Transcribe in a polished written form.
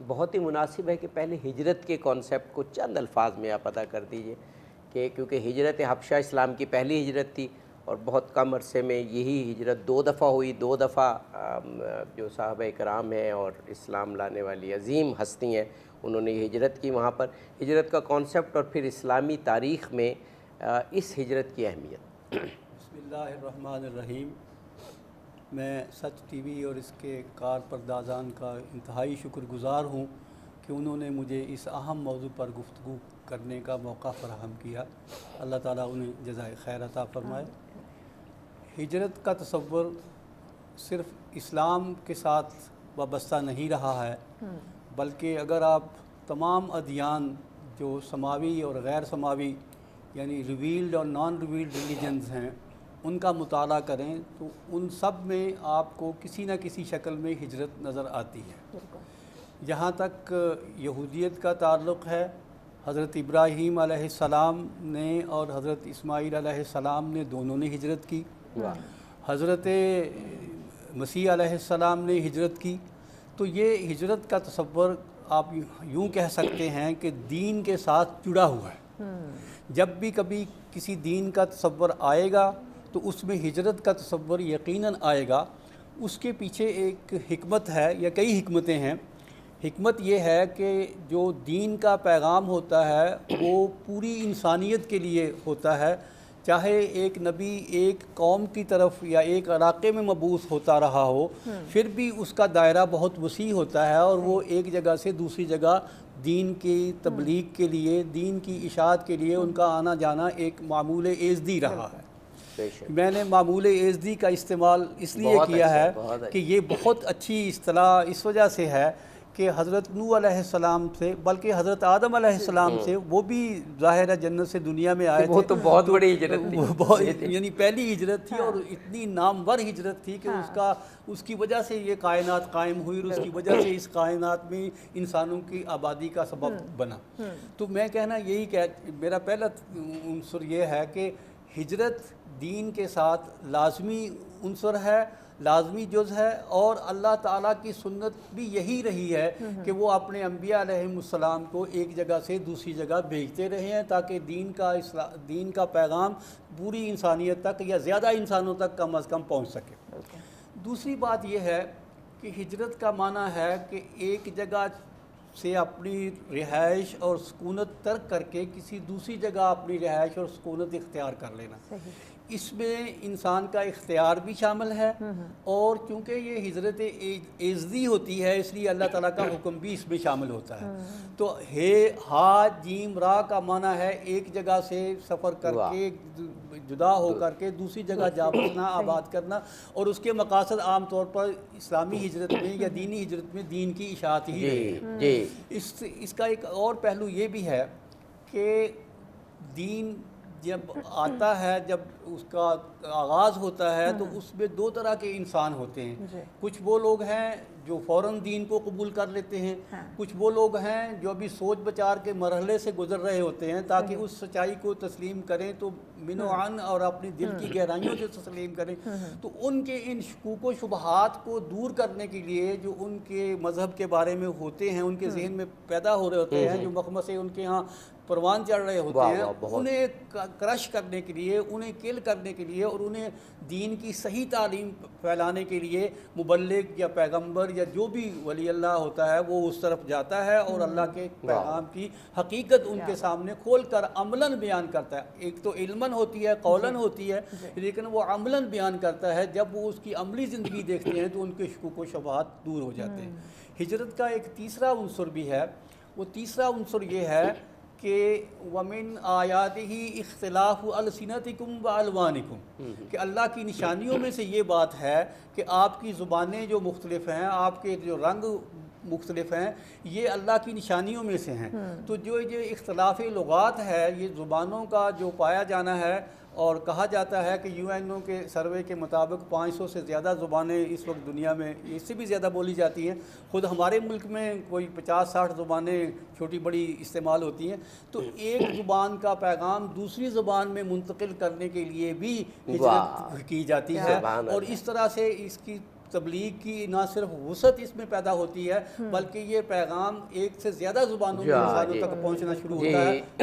بہت ہی مناسب ہے کہ پہلے ہجرت کے کانسیپٹ کو چند الفاظ میں آپ ادا کر دیجئے کہ کیونکہ ہجرت حبشہ اسلام کی پہلی ہجرت تھی اور بہت کم عرصے میں یہی ہجرت 2 دفعہ ہوئی. 2 دفعہ جو صحابہ کرام ہیں اور اسلام لانے والی عظیم ہستی ہیں انہوں نے یہ ہجرت کی. وہاں پر ہجرت کا کانسیپٹ اور پھر اسلامی تاریخ میں اس ہجرت کی اہمیت. بسم اللہ الرحمن الرحیم. میں سچ ٹی وی اور اس کے کار پردازان کا انتہائی شکر گزار ہوں کہ انہوں نے مجھے اس اہم موضوع پر گفتگو کرنے کا موقع فراہم کیا. اللہ تعالیٰ انہیں جزائے خیر عطا فرمائے. ہجرت کا تصور صرف اسلام کے ساتھ وابستہ نہیں رہا ہے، بلکہ اگر آپ تمام ادیان جو سماوی اور غیر سماوی یعنی ریویلڈ اور نان ریویلڈ ریلیجنز ہیں ان کا مطالعہ کریں تو ان سب میں آپ کو کسی نہ کسی شکل میں ہجرت نظر آتی ہے. جہاں تک یہودیت کا تعلق ہے، حضرت ابراہیم علیہ السلام نے اور حضرت اسماعیل علیہ السلام نے دونوں نے ہجرت کی. حضرت مسیح علیہ السلام نے ہجرت کی. تو یہ ہجرت کا تصور آپ یوں کہہ سکتے ہیں کہ دین کے ساتھ جڑا ہوا ہے. جب بھی کبھی کسی دین کا تصور آئے گا تو اس میں ہجرت کا تصور یقیناً آئے گا. اس کے پیچھے ایک حکمت ہے یا کئی حکمتیں ہیں. حکمت یہ ہے کہ جو دین کا پیغام ہوتا ہے وہ پوری انسانیت کے لیے ہوتا ہے. چاہے ایک نبی ایک قوم کی طرف یا ایک علاقے میں مبعوث ہوتا رہا ہو، پھر بھی اس کا دائرہ بہت وسیع ہوتا ہے اور وہ ایک جگہ سے دوسری جگہ دین کی تبلیغ کے لیے، دین کی اشاعت کے لیے ان کا آنا جانا ایک معمول ایزدی رہا ہے. میں نے معمول ایزدی کا استعمال اس لیے کیا ہے کہ یہ بہت اچھی اصطلاح اس وجہ سے ہے کہ حضرت نوح علیہ السلام سے، بلکہ حضرت آدم علیہ السلام سے، وہ بھی ظاہر ہے جنت سے دنیا میں آئے تھے. وہ تو بہت بڑی ہجرت تھی، یعنی پہلی ہجرت تھی اور اتنی نامور ہجرت تھی کہ اس کی وجہ سے یہ کائنات قائم ہوئی اور اس کی وجہ سے اس کائنات میں انسانوں کی آبادی کا سبب بنا. تو میں کہنا یہی کہ میرا پہلا عنصر یہ ہے کہ ہجرت دین کے ساتھ لازمی عنصر ہے، لازمی جز ہے، اور اللہ تعالیٰ کی سنت بھی یہی رہی ہے کہ وہ اپنے انبیاء علیہ السلام کو ایک جگہ سے دوسری جگہ بھیجتے رہے ہیں تاکہ دین کا پیغام پوری انسانیت تک یا زیادہ انسانوں تک کم از کم پہنچ سکے. دوسری بات یہ ہے کہ ہجرت کا معنی ہے کہ ایک جگہ سے اپنی رہائش اور سکونت ترک کر کے کسی دوسری جگہ اپنی رہائش اور سکونت اختیار کر لینا. اس میں انسان کا اختیار بھی شامل ہے، اور چونکہ یہ ہجرت ایزدی ہوتی ہے اس لیے اللہ تعالیٰ کا حکم بھی اس میں شامل ہوتا ہے. تو ہا جیم را کا معنی ہے ایک جگہ سے سفر کر کے جدا ہو کر کے دوسری جگہ جا بسنا، آباد کرنا، اور اس کے مقاصد عام طور پر اسلامی ہجرت میں یا دینی ہجرت میں دین کی اشاعت ہی رہی ہے. اس کا ایک اور پہلو یہ بھی ہے کہ دین جب آتا ہے، جب اس کا آغاز ہوتا ہے تو اس میں 2 طرح کے انسان ہوتے ہیں. کچھ وہ لوگ ہیں جو فوراً دین کو قبول کر لیتے ہیں، کچھ وہ لوگ ہیں جو ابھی سوچ بچار کے مرحلے سے گزر رہے ہوتے ہیں تاکہ اس سچائی کو تسلیم کریں تو من و عن اور اپنی دل کی گہرائیوں سے تسلیم کریں. تو ان کے ان شکوک و شبہات کو دور کرنے کے لیے جو ان کے مذہب کے بارے میں ہوتے ہیں، ان کے ذہن میں پیدا ہو رہے ہوتے ہیں، جو مخمصے ان کے ہاں پروان چڑھ رہے ہوتے ہیں، انہیں کرش کرنے کے لیے، انہیں کل کرنے کے لیے اور انہیں دین کی صحیح تعلیم پھیلانے کے لیے مبلغ یا پیغمبر یا جو بھی ولی اللہ ہوتا ہے وہ اس طرف جاتا ہے اور اللہ کے پیغام کی حقیقت ان کے سامنے کھول کر عملاً بیان کرتا ہے. ایک تو علماً ہوتی ہے، قولاً ہوتی ہے، لیکن وہ عملاً بیان کرتا ہے. جب وہ اس کی عملی زندگی دیکھتے ہیں تو ان کے شکوک و شبہات دور ہو جاتے ہیں. ہجرت کا ایک تیسرا عنصر بھی ہے. وہ تیسرا عنصر یہ ہے کہ وَمِنْ آیَاتِهِ اخْتِلَافُ أَلْسِنَتِكُمْ وَأَلْوَانِكُمْ، کہ اللہ کی نشانیوں میں سے یہ بات ہے کہ آپ کی زبانیں جو مختلف ہیں، آپ کے جو رنگ مختلف ہیں، یہ اللہ کی نشانیوں میں سے ہیں. تو جو یہ اختلاف لغات ہے، یہ زبانوں کا جو پایا جانا ہے، اور کہا جاتا ہے کہ یو این او کے سروے کے مطابق 500 سے زیادہ زبانیں اس وقت دنیا میں اس سے بھی زیادہ بولی جاتی ہیں. خود ہمارے ملک میں کوئی 50-60 زبانیں چھوٹی بڑی استعمال ہوتی ہیں. تو ایک زبان کا پیغام دوسری زبان میں منتقل کرنے کے لیے بھی ہجرت کی جاتی ہے، اور اس طرح سے اس کی تبلیغ کی نہ صرف وسعت اس میں پیدا ہوتی ہے بلکہ یہ پیغام ایک سے زیادہ زبانوں میں انسانوں تک پہنچنا شروع ہوتا ہے.